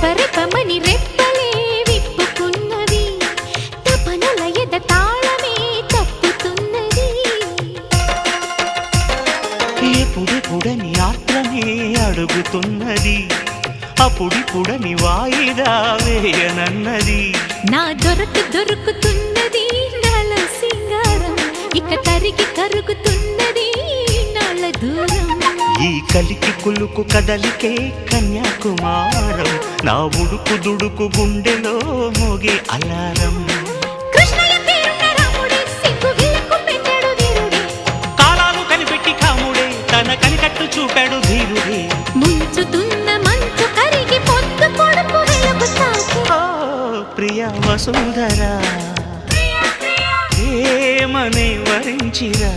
రెపరెపమని రెప్పలే విప్పుకున్నవి తపనల ఎద తాళమే తప్పుతున్నది ఎప్పుడెప్పుడని ఆత్రమే అడుగుతున్నది అప్పుడిప్పుడని వాయిదా వేయనన్నది నా దొరుకుతున్నది నాల సింగారం ఇక తరిగి కరుగుతున్నది నాల దూరం ఈ కలికి కులుకు కదలికే కన్యాకుమారం నా ఉడుకు దుడుకు గుండెలో మోగే అలారం కృష్ణయ్య పేరున్న రాముడే సిగ్గు విలకు పెట్టాడు వీరుడే కాలాలు కనిపెట్టి కాముడే తన కనికట్టు చూపాడు ధీరుడే ముంచుతున్న మంచు కరిగి పొద్దు పొడుపు వెలుగు తాకి ప్రియ వసుంధరా ఏమనే వరించిరా